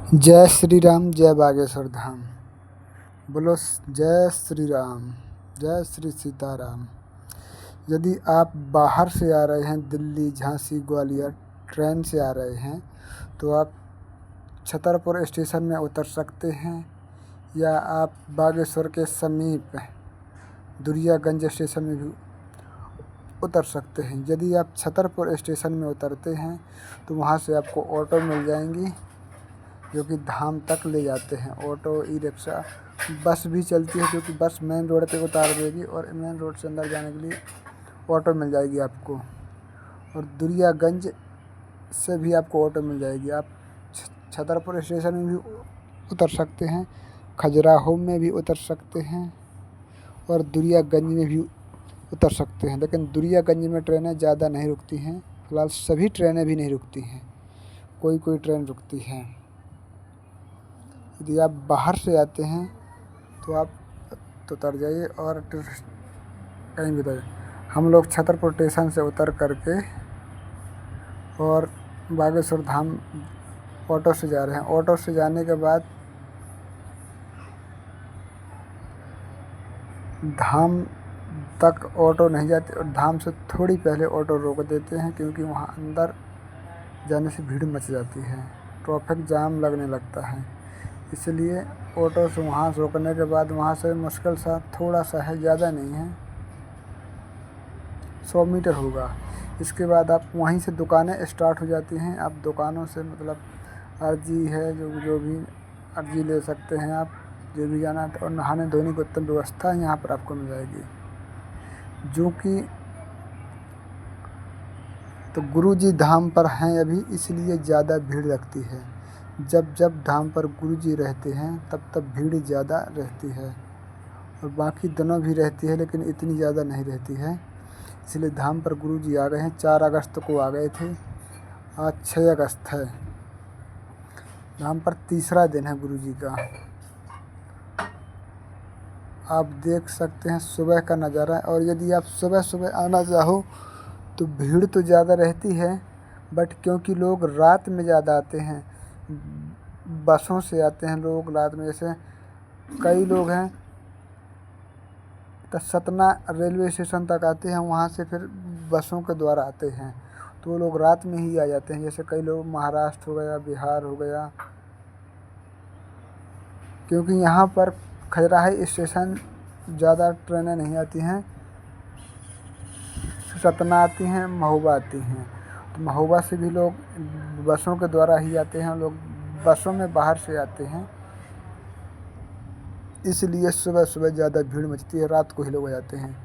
जय श्री राम, जय बागेश्वर धाम। बोलो जय श्री राम, जय श्री सीताराम। यदि आप बाहर से आ रहे हैं, दिल्ली, झांसी, ग्वालियर ट्रेन से आ रहे हैं, तो आप छतरपुर स्टेशन में उतर सकते हैं, या आप बागेश्वर के समीप दुरियागंज स्टेशन में भी उतर सकते हैं। यदि आप छतरपुर स्टेशन में उतरते हैं तो वहाँ से आपको ऑटो मिल जाएंगी जो कि धाम तक ले जाते हैं। ऑटो, ई रिक्शा, बस भी चलती है जो कि बस मेन रोड पे उतार देगी, और मेन रोड से अंदर जाने के लिए ऑटो मिल जाएगी आपको। और दुरियागंज से भी आपको ऑटो मिल जाएगी। आप छतरपुर स्टेशन में भी उतर सकते हैं, खजुराहो में भी उतर सकते हैं, और दुरियागंज में भी उतर सकते हैं। लेकिन दुरियागंज में ट्रेनें ज़्यादा नहीं रुकती हैं। फ़िलहाल सभी ट्रेनें भी नहीं रुकती हैं, कोई कोई ट्रेन रुकती है। यदि आप बाहर से आते हैं तो आप तो उतर जाइए और कहीं भी जाइए। हम लोग छतरपुर स्टेशन से उतर करके और बागेश्वर धाम ऑटो से जा रहे हैं। ऑटो से जाने के बाद धाम तक ऑटो नहीं जाती, और धाम से थोड़ी पहले ऑटो रोक देते हैं, क्योंकि वहाँ अंदर जाने से भीड़ मच जाती है, ट्रैफिक जाम लगने लगता है। इसलिए ऑटो से वहाँ रोकने के बाद वहाँ से मुश्किल सा थोड़ा सा है, ज़्यादा नहीं है, 100 मीटर होगा। इसके बाद आप वहीं से दुकानें स्टार्ट हो जाती हैं। आप दुकानों से मतलब अर्जी है, जो भी अर्जी ले सकते हैं आप, जो भी जाना है। और नहाने धोने की उत्तम व्यवस्था यहाँ पर आपको मिल जाएगी। जो कि तो गुरुजी धाम पर हैं अभी, इसलिए ज़्यादा भीड़ लगती है। जब धाम पर गुरुजी रहते हैं तब भीड़ ज़्यादा रहती है, और बाकी दिनों भी रहती है, लेकिन इतनी ज़्यादा नहीं रहती है। इसलिए धाम पर गुरुजी आ गए हैं। 4 अगस्त को आ गए थे, आज 6 अगस्त है। धाम पर तीसरा दिन है गुरुजी का। आप देख सकते हैं सुबह का नज़ारा। और यदि आप सुबह सुबह आना चाहो तो भीड़ तो ज़्यादा रहती है, बट क्योंकि लोग रात में ज़्यादा आते हैं, बसों से आते हैं लोग रात में। जैसे कई लोग हैं तो सतना रेलवे स्टेशन तक आते हैं, वहाँ से फिर बसों के द्वारा आते हैं, तो वो लोग रात में ही आ जाते हैं। जैसे कई लोग महाराष्ट्र हो गया, बिहार हो गया, क्योंकि यहाँ पर खजुराहो स्टेशन ज़्यादा ट्रेनें नहीं आती हैं। सतना आती हैं, महोबा आती हैं, तो महोबा से भी लोग बसों के द्वारा ही आते हैं। लोग बसों में बाहर से आते हैं, इसलिए सुबह सुबह ज़्यादा भीड़ मचती है, रात को ही लोग आ जाते हैं।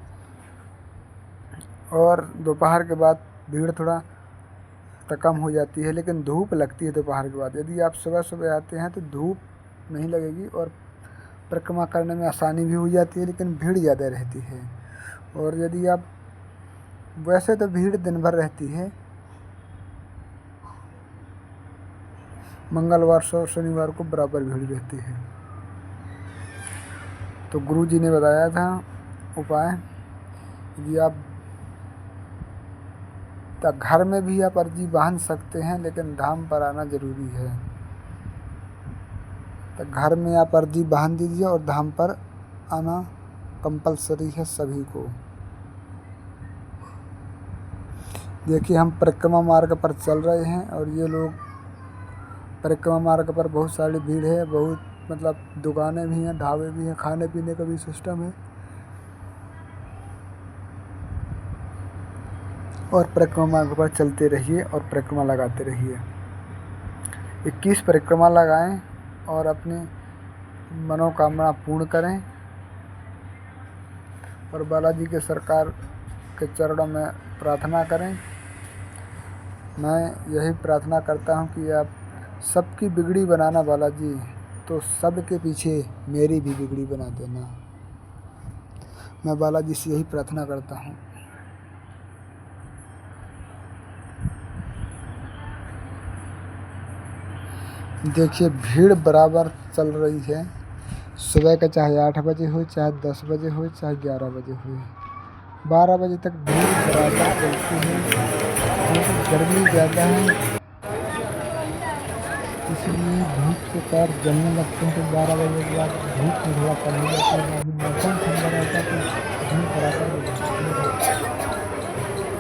और दोपहर के बाद भीड़ थोड़ा तो कम हो जाती है, लेकिन धूप लगती है दोपहर के बाद। यदि आप सुबह सुबह आते हैं तो धूप नहीं लगेगी, और परिक्रमा करने में आसानी भी हो जाती है, लेकिन भीड़ ज़्यादा रहती है। और यदि आप वैसे तो भीड़ दिन भर रहती है, मंगलवार से और शनिवार को बराबर भीड़ रहती है। तो गुरुजी ने बताया था उपाय, यदि आप घर में भी आप अर्जी बांध सकते हैं, लेकिन धाम पर आना ज़रूरी है। तो घर में आप अर्जी बांध दीजिए, और धाम पर आना कंपलसरी है सभी को। देखिए, हम परिक्रमा मार्ग पर चल रहे हैं, और ये लोग परिक्रमा मार्ग पर बहुत सारी भीड़ है, बहुत मतलब दुकानें भी हैं, ढाबे भी हैं, खाने पीने का भी सिस्टम है। और परिक्रमा मार्ग पर चलते रहिए और परिक्रमा लगाते रहिए। 21 परिक्रमा लगाएं और अपनी मनोकामना पूर्ण करें, और बालाजी के सरकार के चरणों में प्रार्थना करें। मैं यही प्रार्थना करता हूं कि आप सबकी बिगड़ी बनाना बालाजी, तो सबके पीछे मेरी भी बिगड़ी बना देना। मैं बालाजी से यही प्रार्थना करता हूं। देखिए, भीड़ बराबर चल रही है। सुबह का चाहे 8 बजे हो, चाहे 10 बजे हो, चाहे 11 बजे हो, 12 बजे तक भीड़ बराबर चलती है, क्योंकि गर्मी ज़्यादा है, इसलिए धूप से पैर जलने लगते हैं, तो 12 बजे के बाद धूप में थोड़ा कम हो जाती है। बाकी मौसम ठंडा रहता है तो धूप बराबर हो जाती है।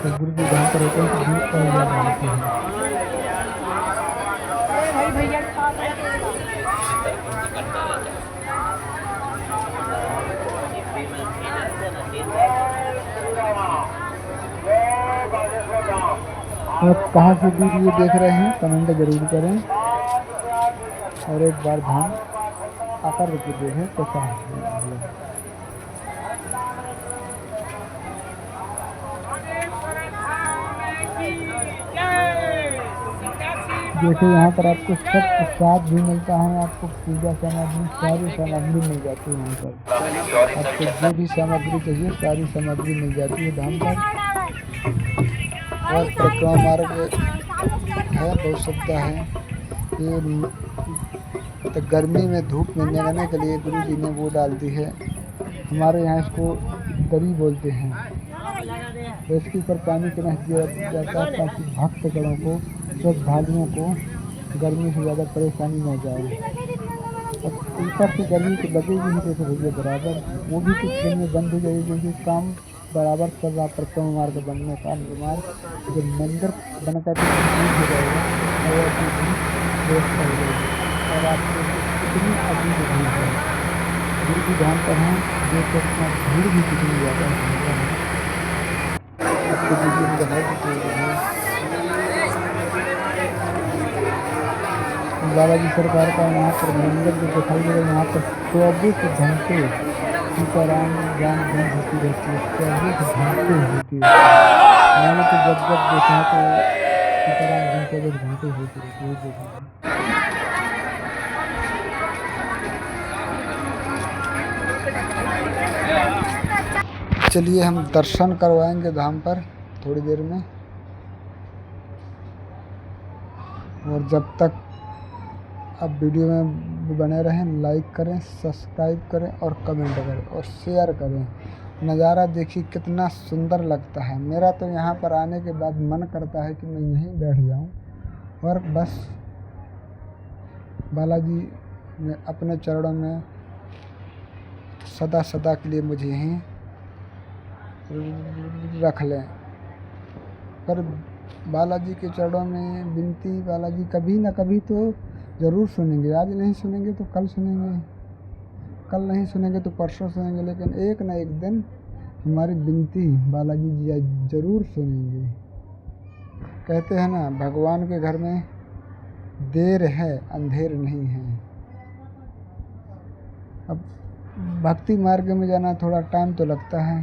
तो गुरु जी जहाँ पर होते हैं तो धूप कहीं ज़्यादा होती है। आप कहाँ से वीडियो देख रहे हैं कमेंट जरूर करें, और एक बार धाम आकर रुके देखें कैसा है। देखो यहाँ पर आपको सब प्रसाद भी मिलता है, आपको पूजा सामग्री सारी सामग्री मिल जाती है। यहाँ पर आपको जो भी सामग्री चाहिए सारी सामग्री मिल जाती है धाम पर। और परिक्रमा मार्ग है, बहुत सुविधा है। ये तो गर्मी में धूप में निकलने के लिए गुरु जी ने वो डाल दी है, हमारे यहाँ इसको दरी बोलते हैं। तो इसके ऊपर पानी के रख दिया जाता है ताकि भक्तगणों को, श्रद्धालुओं को गर्मी से ज़्यादा परेशानी न जाए। और ऊपर से गर्मी तो लगेगी ही तो भैया बराबर, वो भी कुछ दिन में बंद हो जाएगी क्योंकि काम बराबर चल रहा परिक्रमा मार्ग बनने का निर्माण। जब मंदिर बनकर कंप्लीट हो जाएगा और व्यवस्था हो जाएगी। और आपको कितनी अजीब भीड़ है गुरु की धाम पर हैं, जो इतना भीड़ भी कितनी ज़्यादा है। आपको वीडियो में दिखाई बालाजी सरकार का यहाँ पर मंदिर जो दिखाई दे रहा है, यहाँ पर 24 घंटे सीताराम ज्ञान गंध होती रहती है। 24 घंटे होती है। मैंने तो जब देखा तो सीताराम गंध 24 घंटे होती रहती है। चलिए हम दर्शन करवाएंगे धाम पर थोड़ी देर में। और जब तक आप वीडियो में बने रहें, लाइक करें, सब्सक्राइब करें और कमेंट करें और शेयर करें। नज़ारा देखिए कितना सुंदर लगता है। मेरा तो यहाँ पर आने के बाद मन करता है कि मैं यहीं बैठ जाऊँ और बस बालाजी में अपने चरणों में सदा सदा के लिए मुझे यहीं रख लें। पर बालाजी के चरणों में विनती, बालाजी कभी ना कभी तो ज़रूर सुनेंगे। आज नहीं सुनेंगे तो कल सुनेंगे, कल नहीं सुनेंगे तो परसों सुनेंगे, लेकिन एक ना एक दिन हमारी विनती बालाजी जी ज़रूर सुनेंगे। कहते हैं ना, भगवान के घर में देर है अंधेर नहीं है। अब भक्ति मार्ग में जाना थोड़ा टाइम तो लगता है।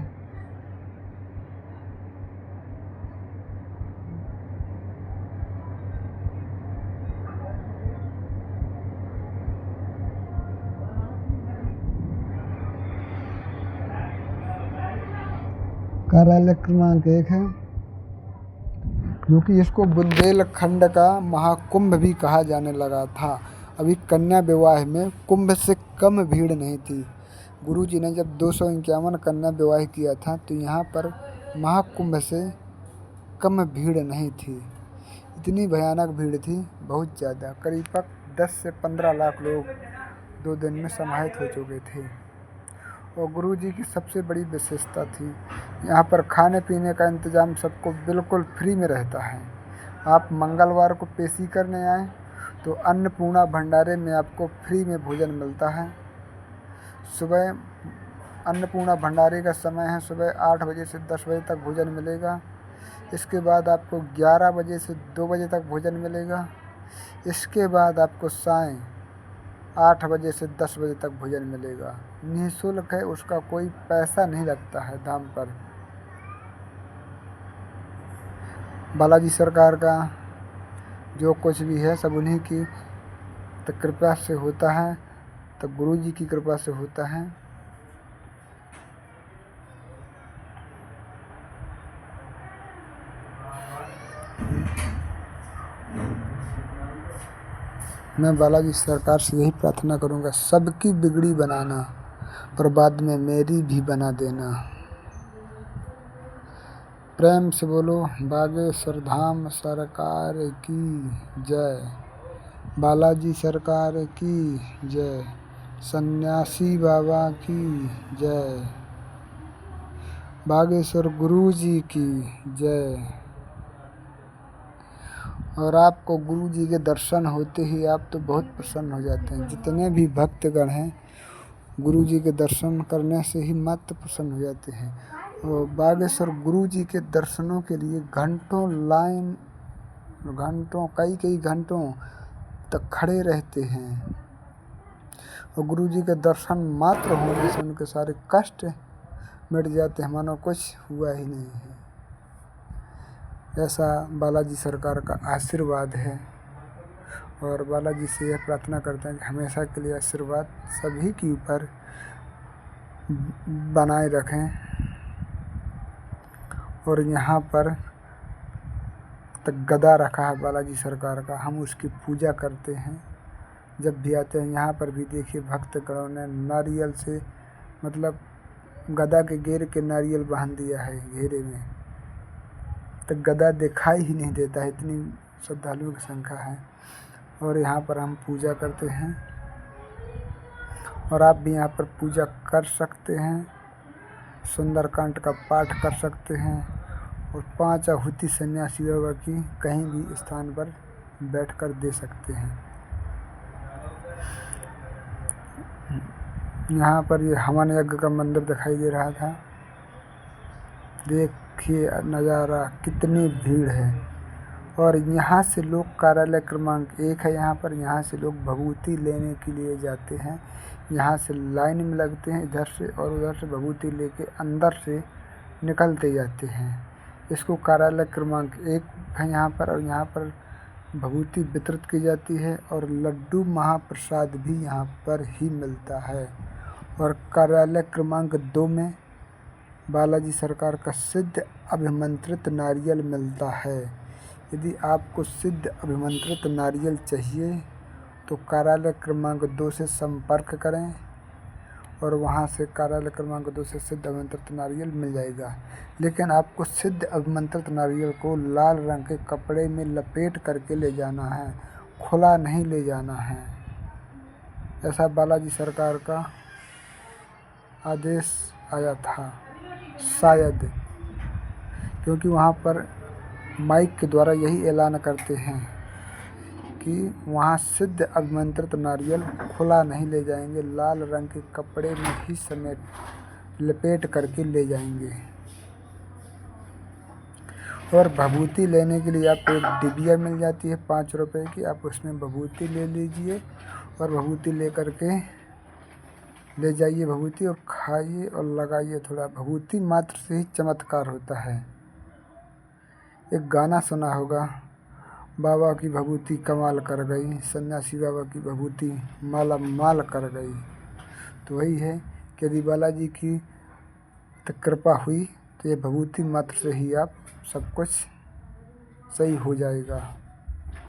कार्यालय क्रमांक 1 है, क्योंकि इसको बुंदेलखंड का महाकुंभ भी कहा जाने लगा था। अभी कन्या विवाह में कुंभ से कम भीड़ नहीं थी। गुरु जी ने जब 251 कन्या विवाह किया था तो यहाँ पर महाकुंभ से कम भीड़ नहीं थी। इतनी भयानक भीड़ थी, बहुत ज़्यादा। करीब 10 से 15 लाख लोग 2 दिन में समाहित हो चुके थे। और गुरु जी की सबसे बड़ी विशेषता थी, यहाँ पर खाने पीने का इंतज़ाम सबको बिल्कुल फ्री में रहता है। आप मंगलवार को पेशी करने आएँ तो अन्नपूर्णा भंडारे में आपको फ्री में भोजन मिलता है। सुबह अन्नपूर्णा भंडारे का समय है, सुबह 8 बजे से 10 बजे तक भोजन मिलेगा। इसके बाद आपको 11 बजे से 2 बजे तक भोजन मिलेगा। इसके बाद आपको सायं 8 बजे से 10 बजे तक भोजन मिलेगा। निःशुल्क है, उसका कोई पैसा नहीं लगता है धाम पर। बालाजी सरकार का जो कुछ भी है सब उन्हीं की तो कृपा से होता है, तो गुरु जी की कृपा से होता है। मैं बालाजी सरकार से यही प्रार्थना करूँगा, सबकी बिगड़ी बनाना पर बाद में मेरी भी बना देना। प्रेम से बोलो बागेश्वर धाम सरकार की जय। बालाजी सरकार की जय। सन्यासी बाबा की जय। बागेश्वर गुरुजी की जय। और आपको गुरुजी के दर्शन होते ही आप तो बहुत प्रसन्न हो जाते हैं। जितने भी भक्तगण हैं गुरुजी के दर्शन करने से ही मत प्रसन्न हो जाते हैं। और बागेश्वर गुरुजी के दर्शनों के लिए घंटों लाइन, घंटों कई घंटों तक खड़े रहते हैं। और गुरुजी के दर्शन मात्र होने से उनके सारे कष्ट मिट जाते हैं, मानो कुछ हुआ ही नहीं है। ऐसा बालाजी सरकार का आशीर्वाद है। और बालाजी से यह प्रार्थना करते हैं कि हमेशा के लिए आशीर्वाद सभी के ऊपर बनाए रखें। और यहाँ पर तक गदा रखा है बालाजी सरकार का, हम उसकी पूजा करते हैं जब भी आते हैं। यहाँ पर भी देखिए भक्तगणों ने नारियल से मतलब गदा के घेर के नारियल बांध दिया है घेरे में, तो गदा दिखाई ही नहीं देता है, इतनी श्रद्धालुओं की संख्या है। और यहाँ पर हम पूजा करते हैं और आप भी यहाँ पर पूजा कर सकते हैं। सुंदरकांड का पाठ कर सकते हैं और 5 आहुति सन्यासी बाबा की कहीं भी स्थान पर बैठकर दे सकते हैं। यहाँ पर ये हवन यज्ञ का मंदिर दिखाई दे रहा था। देखिए नज़ारा, कितनी भीड़ है। और यहाँ से लोग कार्यालय क्रमांक 1 है यहाँ पर, यहाँ से लोग भभूति लेने के लिए जाते हैं। यहाँ से लाइन में लगते हैं इधर से, और उधर से भभूति लेके अंदर से निकलते जाते हैं। इसको कार्यालय क्रमांक 1 है यहाँ पर। और यहाँ पर भभूति वितरित की जाती है और लड्डू महाप्रसाद भी यहाँ पर ही मिलता है। और कार्यालय क्रमांक 2 में बालाजी सरकार का सिद्ध अभिमंत्रित नारियल मिलता है। यदि आपको सिद्ध अभिमंत्रित नारियल चाहिए तो कार्यालय क्रमांक 2 से संपर्क करें और वहां से कार्यालय क्रमांक 2 से सिद्ध अभिमंत्रित नारियल मिल जाएगा। लेकिन आपको सिद्ध अभिमंत्रित नारियल को लाल रंग के कपड़े में लपेट करके ले जाना है, खुला नहीं ले जाना है। ऐसा बालाजी सरकार का आदेश आया था शायद, क्योंकि वहाँ पर माइक के द्वारा यही ऐलान करते हैं कि वहाँ सिद्ध अभिमंत्रित नारियल खुला नहीं ले जाएंगे, लाल रंग के कपड़े में ही समेट लपेट करके ले जाएंगे। और भभूति लेने के लिए आपको एक डिबिया मिल जाती है 5 रुपए की, आप उसमें भभूति ले लीजिए और भभूति ले करके ले जाइए भभूति और खाइए और लगाइए थोड़ा। भभूति मात्र से ही चमत्कार होता है। एक गाना सुना होगा, बाबा की भभूति कमाल कर गई, सन्यासी बाबा की भभूति माला माल कर गई। तो वही है कि यदि बालाजी की कृपा हुई तो ये भभूति मात्र से ही आप सब कुछ सही हो जाएगा।